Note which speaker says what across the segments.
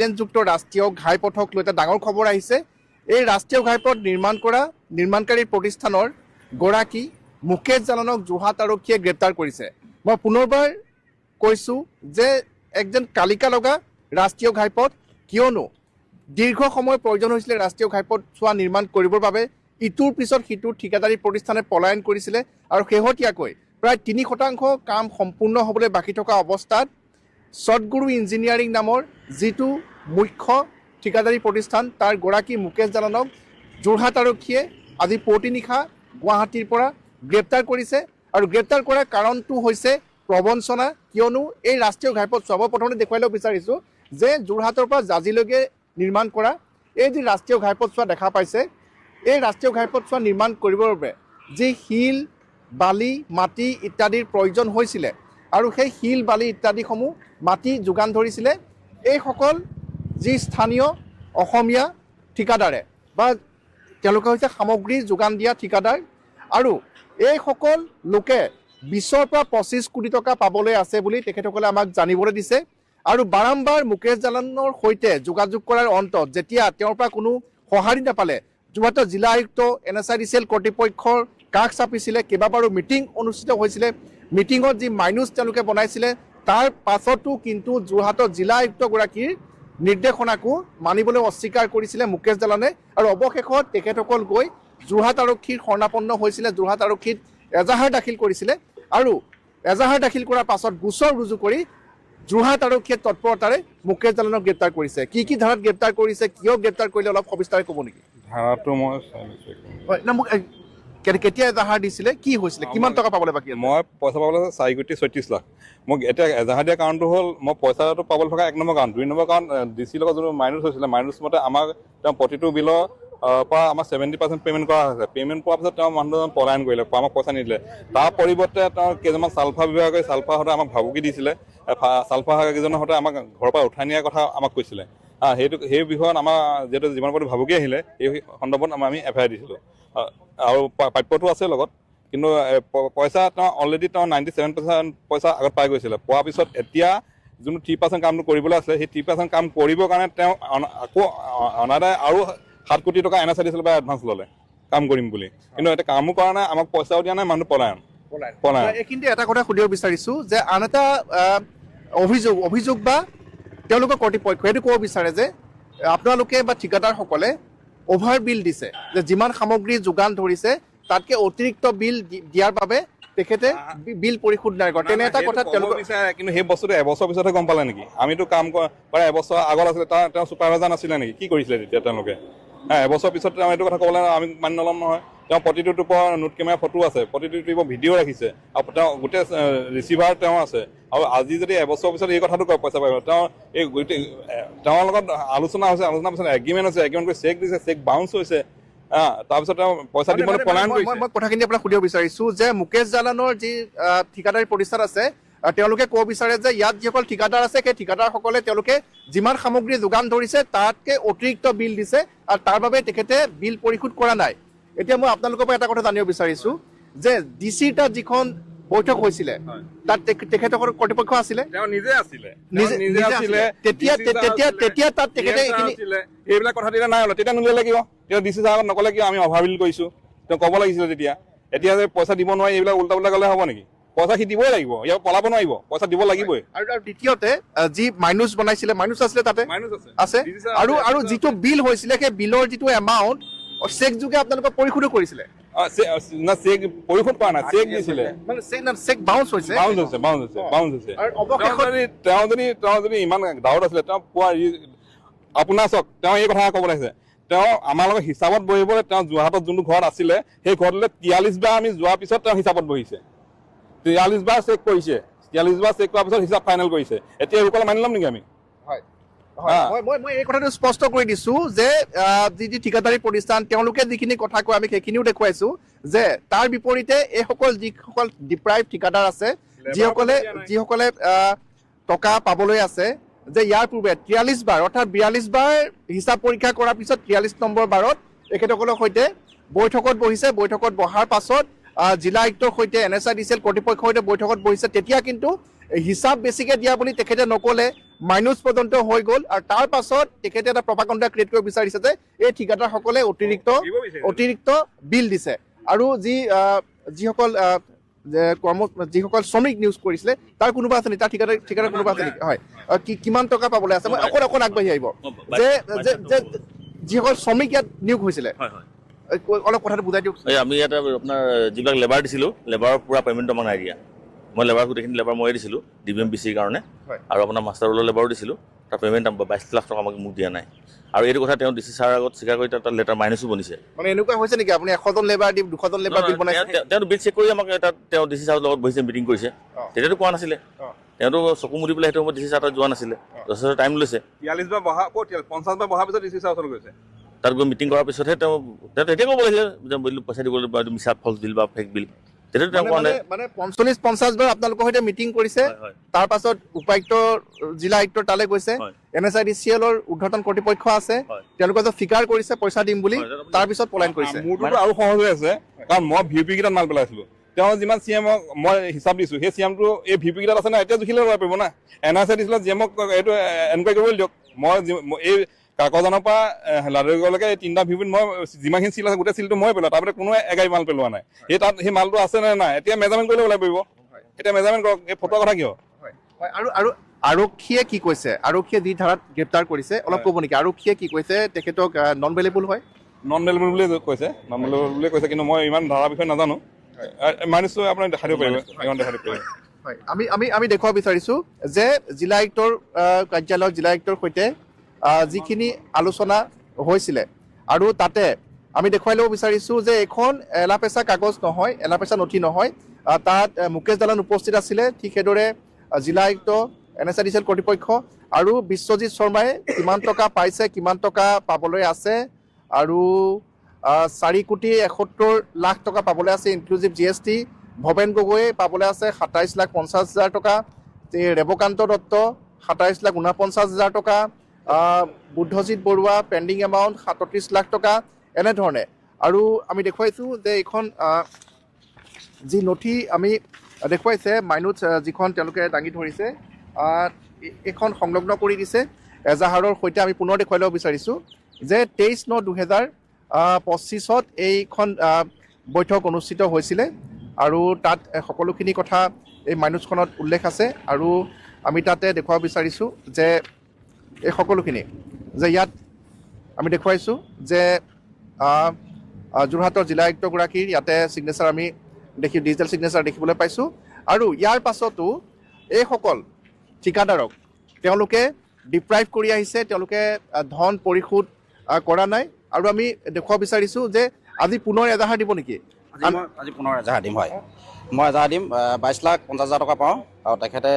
Speaker 1: লেনযুক্ত ৰাষ্ট্ৰীয় ঘাইপথক লৈ এটা ডাঙৰ খবৰ আহিছে। এই ৰাষ্ট্ৰীয় ঘাইপথ নিৰ্মাণকাৰী প্ৰতিষ্ঠানৰ গৰাকী মুকেশ জালানক যোৰহাট আৰক্ষীয়ে গ্ৰেপ্তাৰ কৰিছে। মই পুনৰবাৰ কৈছোঁ যে একজন কালিকা লগা ৰাষ্ট্ৰীয় ঘাইপথ, কিয়নো দীৰ্ঘ সময় প্ৰয়োজন হৈছিলে ৰাষ্ট্ৰীয় ঘাইপথ চোৱা নিৰ্মাণ কৰিবৰ বাবে। ইটোৰ পিছত সিটোৰ ঠিকাদাৰী প্ৰতিষ্ঠানে পলায়ন কৰিছিলে আৰু শেহতীয়াকৈ প্ৰায় ৩% কাম সম্পূৰ্ণ হ'বলৈ বাকী থকা অৱস্থাত সদগুৰু ইঞ্জিনিয়াৰিং নামৰ যিটো মুখ্য ঠিকাদাৰী প্ৰতিষ্ঠান তাৰ গৰাকী মুকেশ জালানক যোৰহাট আৰক্ষীয়ে আজি পুৱতি নিশা গুৱাহাটীৰ পৰা গ্ৰেপ্তাৰ কৰিছে। আৰু গ্ৰেপ্তাৰ কৰাৰ কাৰণটো হৈছে প্ৰবঞ্চনা, কিয়নো এই ৰাষ্ট্ৰীয় ঘাইপথ চোৱা, মই প্ৰথমতে দেখুৱাই ল'ব বিচাৰিছোঁ যে যোৰহাটৰ পৰা জাজিলৈকে নিৰ্মাণ কৰা এই যি ৰাষ্ট্ৰীয় ঘাইপথ চোৱা দেখা পাইছে, এই ৰাষ্ট্ৰীয় ঘাইপথ চোৱা নিৰ্মাণ কৰিবৰ বাবে যি শিল, বালি, মাটি ইত্যাদিৰ প্ৰয়োজন হৈছিলে আৰু সেই শিল, বালি ইত্যাদিসমূহ মাটি যোগান ধৰিছিলে এইসকল যি স্থানীয় অসমীয়া ঠিকাদাৰে বা তেওঁলোকে হৈছে সামগ্ৰী যোগান দিয়া ঠিকাদাৰ। আৰু এইসকল লোকে 20ৰ পৰা 25 কোটি টকা পাবলৈ আছে বুলি তেখেতসকলে আমাক জানিবলৈ দিছে। আৰু বাৰম্বাৰ মুকেশ জালানৰ সৈতে যোগাযোগ কৰাৰ অন্তত যেতিয়া তেওঁৰ পৰা কোনো সঁহাৰি নাপালে যোৰহাটৰ জিলা আয়ুক্ত NSIDCL কৰ্তৃপক্ষৰ কাষ চাপিছিলে, কেইবাবাৰো মিটিং অনুষ্ঠিত হৈছিলে। মিটিঙত যি মাইনুচ তেওঁলোকে বনাইছিলে তাৰ পাছতো কিন্তু যোৰহাটৰ জিলা আয়ুক্তগৰাকীৰ নিৰ্দেশনাকো মানিবলৈ অস্বীকাৰ কৰিছিলে মুকেশ জালানে। আৰু অৱশেষত তেখেতসকল গৈ যোৰহাট আৰক্ষীৰ শৰণাপন্ন হৈছিলে, যোৰহাট আৰক্ষীত এজাহাৰ দাখিল কৰিছিলে। আৰু এজাহাৰ দাখিল কৰাৰ পাছত গোচৰ ৰুজু কৰি যোৰহাট আৰক্ষীয়ে তৎপৰতাৰে মুকেশ জালানক গ্ৰেপ্তাৰ কৰিছে। কি ধাৰাত গ্ৰেপ্তাৰ কৰিছে, কিয় গ্ৰেপ্তাৰ কৰিলে অলপ সবিস্তাৰে ক'ব নেকি?
Speaker 2: ধাৰাটো মই
Speaker 1: হয় না, মোক কেতিয়া এজাহাৰ দিছিলে, কি হৈছিলে, কিমান টকা পাবলৈ বাকী?
Speaker 2: মই পইচা পাবলৈ 4,36,00,000। মোক এতিয়া এজাহাৰ দিয়া কাৰণটো হ'ল মই পইচাটো পাবলৈ থকা 1 নম্বৰ কাৰণ। 2 নম্বৰ কাৰণ DC লগত যোনটো মাইনুচ হৈছিলে, মাইনুচ মতে আমাক তেওঁ প্ৰতিটো বিলৰ পৰা আমাৰ 70% পে'মেণ্ট কৰা হৈছে। পে'মেণ্ট পোৱাৰ পিছত তেওঁ মানুহজন পলায়ন কৰিলে, আমাক পইচা নিদিলে। তাৰ পৰিৱৰ্তে তেওঁ কেইজনমান চালফা বিভাগে চালফা সৈতে আমাক ভাবুকি দিছিলে। চালফা কেইজনৰ সৈতে আমাক ঘৰৰ পৰা উঠাই নিয়াৰ কথা আমাক কৈছিলে। সেই বিষয়ত আমাৰ যিহেতু জীৱনৰ প্ৰতি ভাবুকি আহিলে, এই সন্দৰ্ভত আমি FIR দিছিলোঁ। আৰু প্ৰাপ্যটো আছে লগত, কিন্তু পইচা তেওঁ অলৰেডি 97% পইচা আগত পাই গৈছিলে। পোৱাৰ পিছত এতিয়া যোনটো 3% কামটো কৰিবলৈ আছিলে, সেই 3% কাম কৰিবৰ কাৰণে তেওঁ আকৌ অনাদায় আৰু 7 কোটি টকা NSIDCL পৰা এডভান্স ল'লে কাম কৰিম বুলি। কিন্তু এতিয়া কামো কৰা নাই, আমাক পইচাও দিয়া নাই, মানুহ পলায়ন।
Speaker 1: এইখিনিতে এটা কথা সুধিব বিচাৰিছোঁ যে আন এটা অভিযোগ বা তেওঁলোকৰ কৰ্তৃপক্ষ এইটো ক'ব বিচাৰে যে আপোনালোকে বা ঠিকাদাৰসকলে অভাৰ বিল দিছে, যে যিমান সামগ্ৰী যোগান ধৰিছে তাতকৈ অতিৰিক্ত বিল দিয়াৰ বাবে তেখেতে বিল পৰিশোধ নাই কৰা, তেনে এটা কথা তেওঁলোকে
Speaker 2: বিচাৰে। কিন্তু সেই বস্তুটো এবছৰ পিছতহে গম পালে নেকি? আমিতো কাম কৰা এবছৰ আগত আছিলে, তেওঁ চুপাৰভাইজাৰ নাছিলে নেকি? কি কৰিছিলে তেতিয়া তেওঁলোকে? এবছৰ পিছত তেওঁ এইটো কথা ক'বলৈ আমি মানি নল'ম নহয়। তেওঁ প্ৰতিটো ট্ৰিপৰ নোট কেমেৰা ফটো আছে, প্ৰতিটো ট্ৰিপৰ ভিডিঅ' ৰাখিছে, আৰু তেওঁ গোটেই ৰিচিভাৰ তেওঁ আছে। আৰু আজি যদি এবছৰ পিছত এই কথাটো কয় পইচা পাব, তেওঁ এই গোটেই তেওঁৰ লগত আলোচনা হৈছে, আলোচনাৰ পিছত এগ্ৰিমেণ্ট হৈছে, এগ্ৰিমেণ্ট কৰি চেক দিছে, চেক বাউন্স হৈছে। তাৰপিছত তেওঁ পইচা দিবলৈ পলায়ন কৰিছে।
Speaker 1: মই কথাখিনি আপোনাক সুধিব বিচাৰিছোঁ যে মুকেশ জালানৰ যি ঠিকাদাৰী প্ৰতিষ্ঠান আছে, তেওঁলোকে ক'ব বিচাৰে যে ইয়াত যিসকল ঠিকাদাৰ আছে সেই ঠিকাদাৰসকলে তেওঁলোকে যিমান সামগ্ৰী যোগান ধৰিছে তাতকৈ অতিৰিক্ত বিল দিছে আৰু তাৰ বাবে তেখেতে বিল পৰিশোধ কৰা নাই। এতিয়া মই আপোনালোকৰ পৰা এটা কথা জানিব বিচাৰিছোঁ যে DCৰ তাত যিখন বৈঠক হৈছিলে তাত তেখেতসকলৰ কৰ্তৃপক্ষ আছিলে,
Speaker 2: তেওঁ নিজে আছিলে,
Speaker 1: তেতিয়া তাত তেখেতে
Speaker 2: এইবিলাক কথা তেতিয়া নাই, তেতিয়া নোলিয়ালে কিয়? তেওঁ DC ছাৰক নক'লে কিয়? আমি অভাৰ বিল কৰিছোঁ, তেওঁ ক'ব লাগিছিলে তেতিয়া। এতিয়া যে পইচা দিব নোৱাৰি এইবিলাক উল্টা পুল্টা ক'লে হ'ব নেকি? পইচা সি দিবই লাগিব, ইয়াৰ পলাব নোৱাৰিব, পইচা দিব লাগিবই।
Speaker 1: আৰু দ্বিতীয়তে যি মাইনুচ বনাইছিলে, মাইনুচ আছিলে তাতে আছে, আৰু যিটো বিল হৈছিলে সেই বিলৰ যিটো এমাউণ্ট চেক যোগে আপোনালোকে পৰিশোধো কৰিছিলে?
Speaker 2: চেক পৰিশোধ কৰা নাই, চেক দিছিলে,
Speaker 1: চেক বাউন্স হৈছে।
Speaker 2: তেওঁ যদি ইমান ডাউট আছিলে, তেওঁ পোৱা আপোনাৰ চাওক, তেওঁ এই কথা ক'ব লাগিছে। তেওঁ আমাৰ লগত হিচাপত বহিবলৈ তেওঁ যোৰহাটত যোনটো ঘৰত আছিলে সেই ঘৰটোলৈ 43 বাৰ আমি যোৱাৰ পিছত তেওঁ হিচাপত বহিছে, 43 বাৰ চেক কৰিছে, 43 বাৰ চেক কৰাৰ পিছত হিচাপ ফাইনেল কৰিছে। এতিয়া এইসকলে মানি ল'ম নেকি আমি?
Speaker 1: মই এই কথাটো স্পষ্ট কৰি দিছোঁ যে যি ঠিকাদাৰী প্ৰতিষ্ঠান তেওঁলোকে যিখিনি কথা কয় আমি সেইখিনিও দেখুৱাইছোঁ যে তাৰ বিপৰীতে যিসকল ডিপ্ৰাইভ ঠিকাদাৰ আছে, যিসকলে টকা পাবলৈ আছে, যে ইয়াৰ পূৰ্বে 43 বাৰ অৰ্থাৎ 42 বাৰ হিচাপ পৰীক্ষা কৰাৰ পিছত 43 নম্বৰ বাৰত তেখেতসকলৰ সৈতে বৈঠকত বহিছে। বৈঠকত বহাৰ পাছত জিলা আয়ুক্তৰ সৈতে NSIDCL কৰ্তৃপক্ষৰ সৈতে বৈঠকত বহিছে। তেতিয়া কিন্তু হিচাপ বেছিকৈ দিয়া বুলি তেখেতে নক'লে মাইনাছ পৰ্যন্ত হৈ গ'ল আৰু তাৰ পাছত তেখেতে এটা প্ৰপাগাণ্ডা ক্ৰিয়েট কৰিব বিচাৰিছে যে এই ঠিকাদাৰসকলে অতিৰিক্ত বিল দিছে আৰু যিসকল শ্ৰমিক নিয়োগ কৰিছিলে তাৰ কোনোবা আছে নেকি তাৰ ঠিকাদাৰ কোনোবা আছে নেকি হয় কিমান টকা পাবলৈ আছে মই অকণ আগবাঢ়ি আহিব যে যিসকল শ্ৰমিক ইয়াত নিয়োগ হৈছিলে অলপ কথাটো বুজাই দিয়ক
Speaker 3: আমি ইয়াত আপোনাৰ যিবিলাক লেবাৰ দিছিলোঁ লেবাৰৰ পূৰা পে'মেণ্টটো আমাক নাই দিয়া মই লেবাৰ গোটেইখিনি লেবাৰ ময়ে দিছিলোঁ DBMBCৰ কাৰণে আৰু আপোনাৰ মাষ্টাৰ ৰোলৰ লেবাৰো দিছিলোঁ তাৰ পে'মেণ্ট 22 লাখ টকা মোক দিয়া নাই আৰু এইটো কথা তেওঁ DC ছাৰৰ আগত স্বীকাৰ কৰি তাত লেটাৰ মাইনাছো বনিছে
Speaker 1: মানে এনেকুৱা হৈছে নেকি আপুনি 100জন লেবাৰ দি 200জন লেবাৰ বিল বনাইছে
Speaker 3: তেওঁ বিল চেক কৰি আমাক তাত তেওঁ DC ছাৰৰ লগত বহিছে মিটিং কৰিছে তেতিয়াতো কোৱা নাছিলে তেওঁতো চকু মুদি পেলাই সেইটো সময়ত DC ছাৰ তাত যোৱা নাছিলে যথেষ্ট টাইম লৈছে
Speaker 2: 43 বাৰ বহা 50 বাৰ বহাৰ পিছত DC ছাৰৰ ওচৰত গৈছে
Speaker 3: তাত গৈ মিটিং কৰাৰ পিছতহে তেওঁ তেতিয়া ক'ব লাগিছিলে যে পইচা দিবলৈ বা মিছা ফল্চ বিল বা ফেক বিল তেতিয়াতো তেওঁ কোৱা নাই
Speaker 1: মানে 45-50 বাৰ আপোনালোকৰ সৈতে মিটিং কৰিছে তাৰ পাছত উপায়ুক্ত জিলা আয়ুক্তৰ তালৈ গৈছে NSIDCL ৰ উৰ্ধ্বতন কৰ্তৃপক্ষ আছে তেওঁলোকে যে ফিকাৰ কৰিছে পইচা দিম বুলি তাৰ পিছত পলায়ন কৰিছে
Speaker 2: মোৰতো আৰু সহজ হৈ আছে কাৰণ মই VP কেইটাত মাল পেলাইছিলোঁ তেওঁ যিমান CM মই হিচাপ দিছোঁ সেই CMটো এই VP কেইটাত আছে না এতিয়া জুখিলে ল'ব পাৰিব না NSIDCL GM এইটো এনকুৱাৰী কৰিবলৈ দিয়ক মই এই কাকজানৰ পৰা লাডাৰীগলৈকে এই 3টা VP মই যিমানখিনি চিল আছে গোটেই চিলটো মই পেলোৱা তাৰপৰা কোনো এগাড়ী মাল পেলোৱা নাই সেই মালটো আছে নে নাই এতিয়া মেজাৰমেণ্ট কৰিলে ওলাই পৰিব এতিয়া মেজাৰমেণ্ট কৰক এই ফটোৰ কথা কিয়
Speaker 1: আৰু আৰক্ষীয়ে কি কৈছে আৰক্ষীয়ে যি ধাৰাত গ্ৰেপ্তাৰ কৰিছে অলপ ক'ব নেকি আৰক্ষীয়ে কি কৈছে তেখেতক নন ভেলেবল হয়
Speaker 2: নন ভেলেবল বুলি কৈছে কিন্তু মই ইমান ধাৰাৰ বিষয়ে নাজানো মাইনাছটো আপুনি দেখাই দিব পাৰিব
Speaker 1: হয় আমি দেখুৱাব বিচাৰিছোঁ যে জিলা আয়ুক্তৰ কাৰ্যালয়ত জিলা আয়ুক্তৰ সৈতে যিখিনি আলোচনা হৈছিলে আৰু তাতে আমি দেখুৱাই ল'ব বিচাৰিছোঁ যে এখন এলাপেচা কাগজ নহয় এলাপেচা নথি নহয় তাত মুকেশ দালান উপস্থিত আছিলে ঠিক সেইদৰে জিলা আয়ুক্ত NSIDCL কৰ্তৃপক্ষ আৰু বিশ্বজিৎ শৰ্মাই কিমান টকা পাইছে কিমান টকা পাবলৈ আছে আৰু 4,71,00,000 টকা পাবলৈ আছে ইনক্লুজিভ GST ভৱেন গগৈয়ে পাবলৈ আছে 27,50,000 টকা ৰেৱকান্ত দত্ত 27,49,000 টকা বুদ্ধজিৎ বৰুৱা পেণ্ডিং এমাউণ্ট 37 লাখ টকা এনেধৰণে আৰু আমি দেখুৱাইছোঁ যে এইখন যি নথি আমি দেখুৱাইছে মাইনুছ যিখন তেওঁলোকে দাঙি ধৰিছে এইখন সংলগ্ন কৰি দিছে এজাহাৰৰ সৈতে আমি পুনৰ দেখুৱাই ল'ব বিচাৰিছোঁ যে 23/9/2025 এইখন বৈঠক অনুষ্ঠিত হৈছিলে আৰু তাত সকলোখিনি কথা এই মাইনুছখনত উল্লেখ আছে আৰু আমি তাতে দেখুৱাব বিচাৰিছোঁ যে এই সকলোখিনি যে ইয়াত আমি দেখুৱাইছোঁ যে যোৰহাটৰ জিলা আয়ুক্তগৰাকীৰ ইয়াতে ছিগনেচাৰ আমি ডিজিটেল ছিগনেচাৰ দেখিবলৈ পাইছোঁ আৰু ইয়াৰ পাছতো এইসকল ঠিকাদাৰক তেওঁলোকে ডিপ্ৰাইভ কৰি আহিছে তেওঁলোকে ধন পৰিশোধ কৰা নাই আৰু আমি দেখুৱাব বিচাৰিছোঁ যে আজি পুনৰ এজাহাৰ দিব নেকি
Speaker 4: আজি পুনৰ এজাহাৰ দিম হয় মই এজাহাৰ দিম 22,50,000 টকা পাওঁ আৰু তেখেতে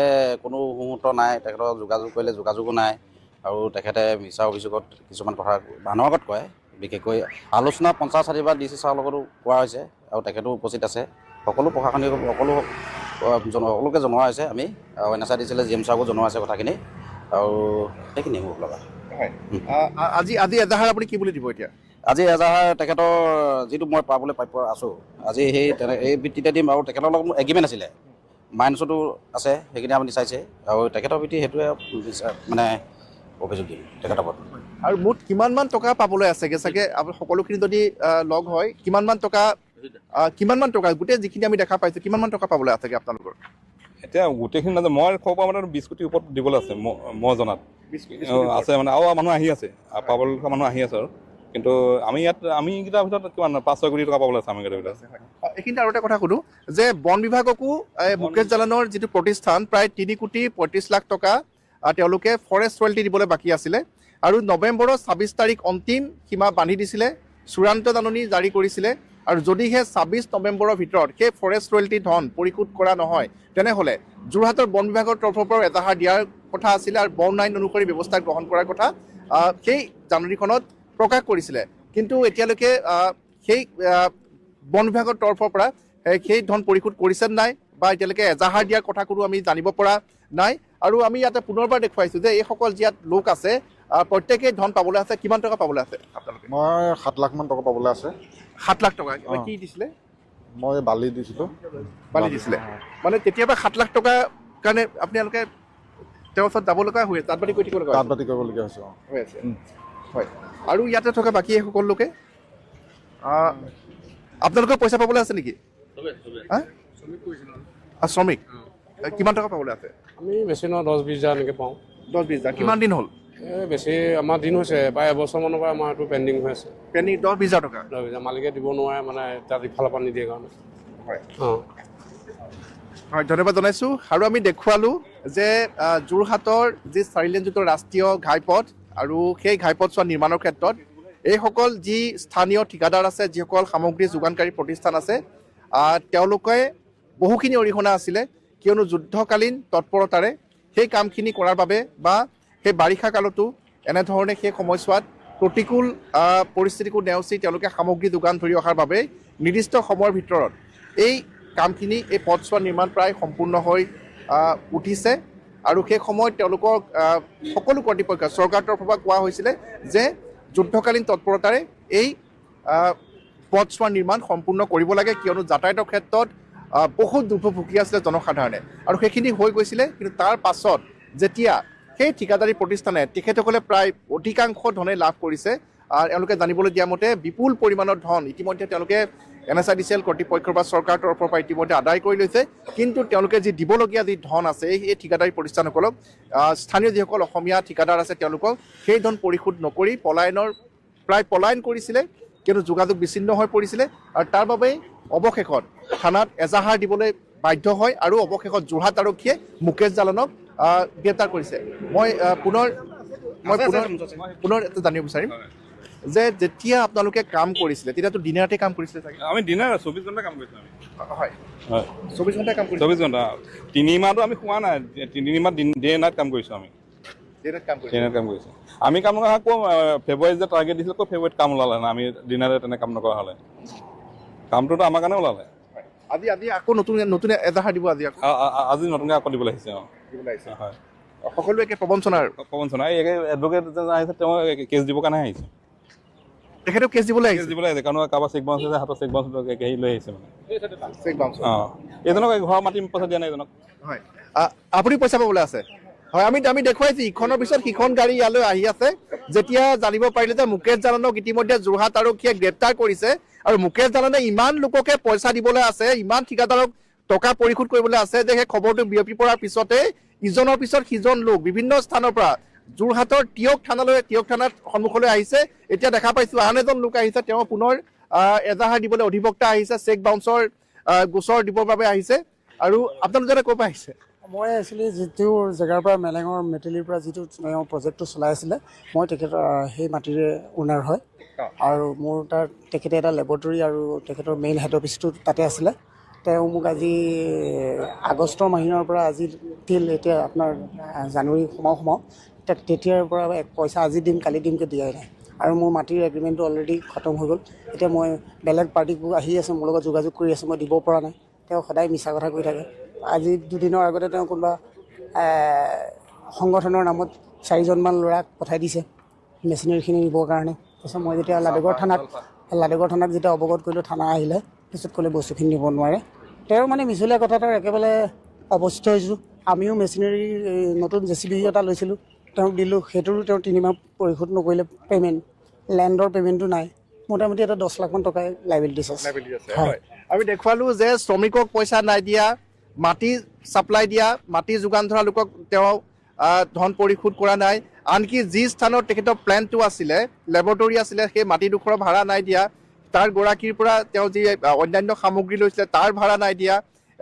Speaker 4: কোনো মুহূৰ্ত নাই তেখেতক যোগাযোগ কৰিলে যোগাযোগো নাই আৰু তেখেতে মিছা অভিযোগত কিছুমান কথা মানুহৰ আগত কয় বিশেষকৈ আলোচনা পঞ্চায়ত ছাত্ৰী বা DC ছাৰৰ লগতো কোৱা হৈছে আৰু তেখেতো উপস্থিত আছে সকলো প্ৰশাসনিক সকলোকে জনোৱা হৈছে আমি আৰু NSIDCL GM ছাৰকো জনোৱা আছে কথাখিনি আৰু সেইখিনি মোক লগা
Speaker 1: আজি এজাহাৰ আপুনি কি বুলি দিব এতিয়া
Speaker 4: আজি এজাহাৰ তেখেতৰ যিটো মই পাবলৈ প্ৰাপ্য আছোঁ আজি এই ভিত্তিতে দিম আৰু তেখেতৰ লগত মোৰ এগ্ৰিমেণ্ট আছিলে মাইনাছতো আছে সেইখিনি আপুনি চাইছে আৰু তেখেতৰ ভিত্তি সেইটোৱে মানে অভিযোগ দিম তেখেতৰ ওপৰত
Speaker 1: আৰু মুঠ কিমানমান টকা পাবলৈ আছেগৈ চাগে সকলোখিনি যদি লগ হয় কিমানমান টকা গোটেই যিখিনি আমি দেখা পাইছোঁ কিমানমান টকা পাবলৈ আছেগৈ আপোনালোকৰ
Speaker 2: এতিয়া গোটেইখিনি নাযায় মই খবৰ পৰা মানে 20 কোটিৰ ওপৰত দিবলৈ আছে মই জনাত আছে মানে আৰু মানুহ আহি আছে পাবলৈ মানুহ আহি আছে আৰু কিন্তু আমিকেইটাৰ ভিতৰত কিমান 5-6 কোটি টকা পাবলৈ আছে আমিকেইটাৰ ভিতৰত
Speaker 1: এইখিনিতে আৰু এটা কথা সুধোঁ যে বন বিভাগকো মুকেশ জালানৰ যিটো প্ৰতিষ্ঠান প্ৰায় 3,35,00,000 টকা তেওঁলোকে ফৰেষ্ট ৰয়েল্টি দিবলৈ বাকী আছিলে আৰু নৱেম্বৰৰ 26 তাৰিখ অন্তিম সীমা বান্ধি দিছিলে চূড়ান্ত জাননী জাৰি কৰিছিলে আৰু যদিহে 26 নৱেম্বৰৰ ভিতৰত সেই ফৰেষ্ট ৰয়েল্টি ধন পৰিশোধ কৰা নহয় তেনেহ'লে যোৰহাটৰ বন বিভাগৰ তৰফৰ পৰা এজাহাৰ দিয়াৰ কথা আছিলে আৰু বন আইন অনুসৰি ব্যৱস্থা গ্ৰহণ কৰাৰ কথা সেই জাননীখনত প্ৰকাশ কৰিছিলে কিন্তু এতিয়ালৈকে সেই বন বিভাগৰ তৰফৰ পৰা সেই ধন পৰিশোধ কৰিছে নাই বা এতিয়ালৈকে এজাহাৰ দিয়াৰ কথা কোনো আমি জানিব পৰা নাই আৰু আমি ইয়াতে পুনৰবাৰ দেখুৱাইছোঁ যে এইসকল ইয়াত লোক আছে প্ৰত্যেকেই ধন পাবলৈ আছে কিমান টকা পাবলৈ আছে আপোনালোকে
Speaker 5: মই 7 লাখ মান টকা পাবলৈ আছে
Speaker 1: 7 লাখ টকা কি দিছিলে
Speaker 5: মই বালি দিছিলোঁ
Speaker 1: মানে তেতিয়াৰ পৰা 7 লাখ টকাৰ কাৰণে আপোনালোকে তেওঁৰ ওচৰত যাব লগা হৈ আছে, তাঁত বাতি কৰি থাকিব লগা
Speaker 5: তাঁত বাতি কৰিবলগীয়া হৈছে
Speaker 1: হৈ আছে হয়। আৰু ইয়াতে থকা বাকী সকলো লোকে আপোনালোকৰ পইচা পাবলৈ আছে নেকি? শ্ৰমিক কিমান টকা পাবলৈ আছে?
Speaker 6: আমি বেছি নহয় 10-20 হাজাৰ এনেকৈ পাওঁ।
Speaker 1: 10-20 হাজাৰ। কিমান দিন হ'ল?
Speaker 6: বেছি আমাৰ দিন হৈছে, প্ৰায় এবছৰমানৰ পৰা আমাৰ এইটো পেণ্ডিং হৈ আছে।
Speaker 1: পেণ্ডিং 10-20 হাজাৰ টকা?
Speaker 6: 10-20 হাজাৰ মালিকে দিব নোৱাৰে, মানে তাত ইফালৰ পৰা নিদিয়ে কাৰণে।
Speaker 1: হয়
Speaker 6: অঁ
Speaker 1: হয়, ধন্যবাদ জনাইছোঁ। আৰু আমি দেখুৱালোঁ যে যোৰহাটৰ যি 4 লেনযুক্ত ৰাষ্ট্ৰীয় ঘাইপথ আৰু সেই ঘাইপথছোৱা নিৰ্মাণৰ ক্ষেত্ৰত এইসকল যি স্থানীয় ঠিকাদাৰ আছে, যিসকল সামগ্ৰী যোগানকাৰী প্ৰতিষ্ঠান আছে, তেওঁলোকে বহুখিনি অৰিহণা আছিলে, কিয়নো যুদ্ধকালীন তৎপৰতাৰে সেই কামখিনি কৰাৰ বাবে বা সেই বাৰিষা কালতো এনেধৰণে সেই সময়ছোৱাত প্ৰতিকূল পৰিস্থিতিকো নেওচি তেওঁলোকে সামগ্ৰী যোগান ধৰি অহাৰ বাবে নিৰ্দিষ্ট সময়ৰ ভিতৰত এই কামখিনি, এই পথছোৱা নিৰ্মাণ প্ৰায় সম্পূৰ্ণ হৈ উঠিছে। আৰু সেই সময়ত তেওঁলোকক সকলো কৰ্তৃপক্ষ চৰকাৰৰ তৰফৰ পৰা কোৱা হৈছিলে যে যুদ্ধকালীন তৎপৰতাৰে এই পথছোৱা নিৰ্মাণ সম্পূৰ্ণ কৰিব লাগে, কিয়নো যাতায়াতৰ ক্ষেত্ৰত বহুত দুৰ্ভোগ ভুগি আছিলে জনসাধাৰণে, আৰু সেইখিনি হৈ গৈছিলে। কিন্তু তাৰ পাছত যেতিয়া সেই ঠিকাদাৰী প্ৰতিষ্ঠানে তেখেতসকলে প্ৰায় অধিকাংশ ধনে লাভ কৰিছে, এওঁলোকে জানিবলৈ দিয়া মতে বিপুল পৰিমাণৰ ধন ইতিমধ্যে তেওঁলোকে NSIDCL কৰ্তৃপক্ষৰ বা চৰকাৰৰ তৰফৰ পৰা ইতিমধ্যে আদায় কৰি লৈছে। কিন্তু তেওঁলোকে যি দিবলগীয়া যি ধন আছে এই ঠিকাদাৰী প্ৰতিষ্ঠানসকলক, স্থানীয় যিসকল অসমীয়া ঠিকাদাৰ আছে তেওঁলোকক সেই ধন পৰিশোধ নকৰি প্ৰায় পলায়ন কৰিছিলে, কিয়নো যোগাযোগ বিচ্ছিন্ন হৈ পৰিছিলে। আৰু তাৰ বাবেই অৱশেষত থানাত এজাহাৰ দিবলৈ বাধ্য হয় আৰু অৱশেষত যোৰহাট আৰক্ষীয়ে মুকেশ জালনক গ্ৰেপ্তাৰ কৰিছে। মই পুনৰ এটা জানিব বিচাৰিম যে যেতিয়া আপোনালোকে কাম কৰিছিলে তেতিয়াতো দিনে ৰাতি কাম কৰিছিলে চাগে?
Speaker 2: আমি দিনে 24 ঘণ্টা কাম কৰিছোঁ আমি।
Speaker 1: হয়
Speaker 2: হয়
Speaker 1: 24 ঘণ্টা কাম কৰিছে?
Speaker 2: 24 ঘণ্টা। 3 মাহটো আমি শোৱা নাই, 3 মাহ ডে নাইট কাম কৰিছোঁ আমি।
Speaker 1: কাম কৰিছে
Speaker 2: আমি কাম নকৰা আকৌ ফেব্ৰুৱাৰীত যে টাৰ্গেট দিছিলোঁ, আকৌ ফেব্ৰুৱাৰীত কাম ওলালে না, আমি দিনাৰে তেনে কাম নকৰা হ'লে। কামটোতো আমাৰ কাৰণে ওলালে।
Speaker 1: আজি আকৌ নতুন এজাহাৰ দিব?
Speaker 2: আজি নতুনকৈ আকৌ দিবলৈ আহিছে। হয়
Speaker 1: সকলোৱে একে প্ৰবঞ্চনাৰ
Speaker 2: এই এডভকেট আহিছে, তেওঁ কেছ দিবৰ কাৰণে আহিছে।
Speaker 1: তেখেতেও কেছ দিবলৈ আহিছে?
Speaker 2: কাৰণ কাৰোবাৰ চেক বাউন্স আছে, হাতত চেক বাউন্স হেৰি লৈ আহিছে মানে। এইজনক ঘৰৰ মাটি পইচা দিয়া নাই এইজনক।
Speaker 1: হয়, আপুনি পইচা পাবলৈ আছে? হয়, আমি দেখুৱাইছো ইখনৰ পিছত সিখন গাড়ী ইয়ালৈ আহি আছে। যেতিয়া জানিব পাৰিলে যে মুকেশ জালনক ইতিমধ্যে যোৰহাট আৰক্ষীয়ে গ্ৰেপ্তাৰ কৰিছে, আৰু মুকেশ জালনে ইমান লোককে পইচা দিবলৈ আছে, ইমান ঠিকাদাৰক টকা পৰিশোধ কৰিবলৈ আছে যে সেই খবৰটো বিয়পি পৰাৰ পিছতে ইজনৰ পিছত সিজন লোক বিভিন্ন স্থানৰ পৰা যোৰহাটৰ টিয়ক থানাত সন্মুখলৈ আহিছে। এতিয়া দেখা পাইছো আন এজন লোক আহিছে, তেওঁ পুনৰ এজাহাৰ দিবলৈ অধিবক্তা আহিছে, চেক বাউন্সৰ গোচৰ দিবৰ বাবে আহিছে। আৰু আপোনালোকে ক'ৰ পৰা আহিছে?
Speaker 7: মই একচুৱেলি যিটো জেগাৰ পৰা মেলেঙৰ মেটেলিৰ পৰা যিটো প্ৰজেক্টটো চলাই আছিলে, মই তেখেতৰ সেই মাটিৰে অ'নাৰ হয়। আৰু মোৰ তাত তেখেতে এটা লেবৰেটৰী আৰু তেখেতৰ মেইন হেড অফিচটো তাতে আছিলে। তেওঁ মোক আজি আগষ্টৰ মাহিনৰ পৰা আজি তিল এতিয়া আপোনাৰ জানুৱাৰী সোমাওঁ তেতিয়াৰ পৰা পইচা আজি দিম কালি দিমকৈ দিয়াই নাই। আৰু মোৰ মাটিৰ এগ্ৰিমেণ্টটো অলৰেডি খতম হৈ গ'ল। এতিয়া মই বেলেগ পাৰ্টিবোৰ আহি আছে, মোৰ লগত যোগাযোগ কৰি আছে, মই দিব পৰা নাই। তেওঁ সদায় মিছা কথা কৈ থাকে। আজি দুদিনৰ আগতে তেওঁ কোনোবা সংগঠনৰ নামত 4জনমান ল'ৰাক পঠাই দিছে মেচিনাৰীখিনি নিবৰ কাৰণে। তাৰপিছত মই যেতিয়া লাডেগড় থানাক যেতিয়া অৱগত কৰিলোঁ, থানা আহিলে, পিছত ক'লে বস্তুখিনি নিব নোৱাৰে। তেওঁ মানে মিছলীয়া কথা তাৰ একেবাৰে অৱস্থিত হৈছোঁ। আমিও মেচিনাৰী নতুন JCB এটা লৈছিলোঁ, তেওঁক দিলোঁ, সেইটোৰো তেওঁ 3 মাহ পৰিশোধ নকৰিলে পে'মেণ্ট, লেণ্ডৰ পে'মেণ্টটো নাই। মোটামুটি এটা 10 লাখমান টকাই লাইবিলিটিছ আছে।
Speaker 1: হয়, আমি দেখুৱালোঁ যে শ্ৰমিকক পইচা নাই দিয়া, মাটি ছাপ্লাই দিয়া, মাটি যোগান ধৰা লোকক তেওঁ ধন পৰিশোধ কৰা নাই। আনকি যি স্থানত তেখেতৰ প্লেণ্টটো আছিলে, লেবৰেটৰী আছিলে, সেই মাটিডোখৰৰ ভাড়া নাই দিয়া। তাৰ গৰাকীৰ পৰা তেওঁ যি অন্যান্য সামগ্ৰী লৈছিলে তাৰ ভাড়া নাই দিয়া।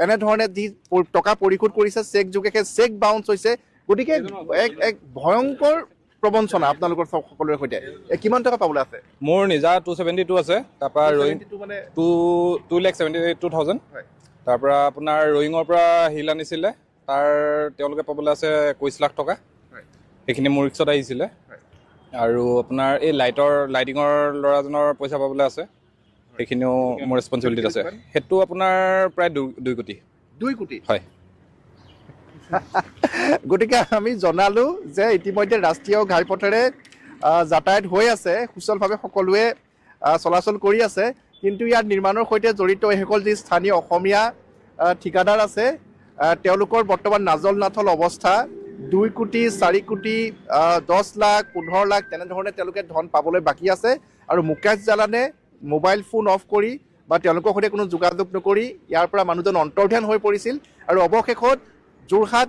Speaker 1: এনেধৰণে যি টকা পৰিশোধ কৰিছে চেক যোগে, সেই চেক বাউন্স হৈছে। গতিকে এক ভয়ংকৰ প্ৰবঞ্চনা আপোনালোকৰ সকলোৰে সৈতে। কিমান টকা পাবলৈ আছে?
Speaker 8: মোৰ নিজা 272 আছে, তাৰপৰা ৰয়িং 2,72,000। তাৰপৰা আপোনাৰ ৰয়িঙৰ পৰা শিল আনিছিলে, তাৰ তেওঁলোকে পাবলৈ আছে 21 লাখ টকা। সেইখিনি মোৰ ৰিক্সত আহিছিলে। আৰু আপোনাৰ এই লাইটিঙৰ ল'ৰাজনৰ পইচা পাবলৈ আছে, সেইখিনিও মোৰ ৰেছপঞ্চিবিলিটিত আছে। সেইটো আপোনাৰ প্ৰায় 2 কোটি।
Speaker 1: 2 কোটি?
Speaker 8: হয়।
Speaker 1: গতিকে আমি জনালোঁ যে ইতিমধ্যে ৰাষ্ট্ৰীয় ঘাইপথেৰে যাতায়াত হৈ আছে, সুচলভাৱে সকলোৱে চলাচল কৰি আছে। কিন্তু ইয়াৰ নিৰ্মাণৰ সৈতে জড়িত এইসকল যি স্থানীয় অসমীয়া ঠিকাদাৰ আছে, তেওঁলোকৰ বৰ্তমান নাজল নাথল অৱস্থা। 2 কোটি 4 কোটি 10 লাখ 15 লাখ তেনেধৰণে তেওঁলোকে ধন পাবলৈ বাকী আছে আৰু মুকেশ জালানে মোবাইল ফোন অফ কৰি বা তেওঁলোকৰ সৈতে কোনো যোগাযোগ নকৰি ইয়াৰ পৰা মানুহজন অন্তৰ্ধান হৈ পৰিছিল আৰু অৱশেষত যোৰহাট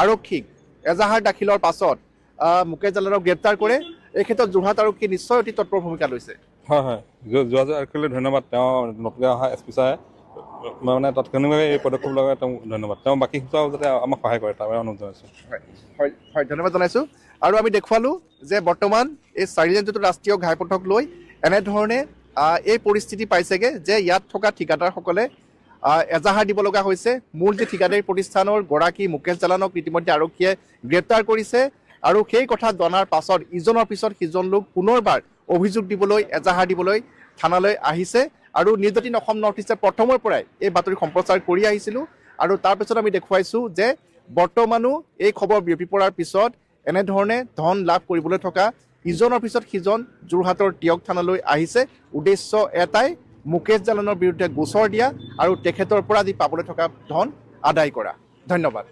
Speaker 1: আৰক্ষীক এজাহাৰ দাখিলৰ পাছত মুকেশ জালানক গ্ৰেপ্তাৰ কৰে। এই ক্ষেত্ৰত যোৰহাট আৰক্ষী নিশ্চয় অতি তৎপৰ ভূমিকা লৈছে।
Speaker 2: হয় যোৰহাট আৰক্ষীলৈ ধন্যবাদ। তেওঁ নতুনকৈ অহা এছ পি ছাৰে মানে তাৎক্ষণিকভাৱে এই পদক্ষেপ লগাই তেওঁক ধন্যবাদ। তেওঁ বাকী সূচাও যাতে আমাক সহায় কৰে তাৰ বাবে অনুৰোধ জনাইছোঁ।
Speaker 1: হয় ধন্যবাদ জনাইছোঁ। আৰু আমি দেখুৱালোঁ যে বৰ্তমান এই 4 যিটো ৰাষ্ট্ৰীয় ঘাইপথক লৈ এনেধৰণে এই পৰিস্থিতি পাইছেগৈ যে ইয়াত থকা ঠিকাদাৰসকলে এজাহাৰ দিব লগা হৈছে। মূল যি ঠিকাদাৰী প্ৰতিষ্ঠানৰ গৰাকী মুকেশ জালানক ইতিমধ্যে আৰক্ষীয়ে গ্ৰেপ্তাৰ কৰিছে আৰু সেই কথা জনাৰ পাছত ইজনৰ পিছত সিজন লোক পুনৰবাৰ অভিযোগ দিবলৈ এজাহাৰ দিবলৈ থানালৈ আহিছে। আৰু নিউজ 18 অসম নৰ্থ ইষ্টে প্ৰথমৰ পৰাই এই বাতৰি সম্প্ৰচাৰ কৰি আহিছিলোঁ আৰু তাৰপিছত আমি দেখুৱাইছোঁ যে বৰ্তমানো এই খবৰ বিয়পি পৰাৰ পিছত এনেধৰণে ধন লাভ কৰিবলৈ থকা ইজনৰ পিছত সিজন যোৰহাটৰ টিয়ক থানালৈ আহিছে। উদ্দেশ্য এটাই, মুকেশ জালানৰ বিৰুদ্ধে গোচৰ দিয়া আৰু তেখেতৰ পৰা যি পাবলৈ থকা ধন আদায় কৰা। ধন্যবাদ।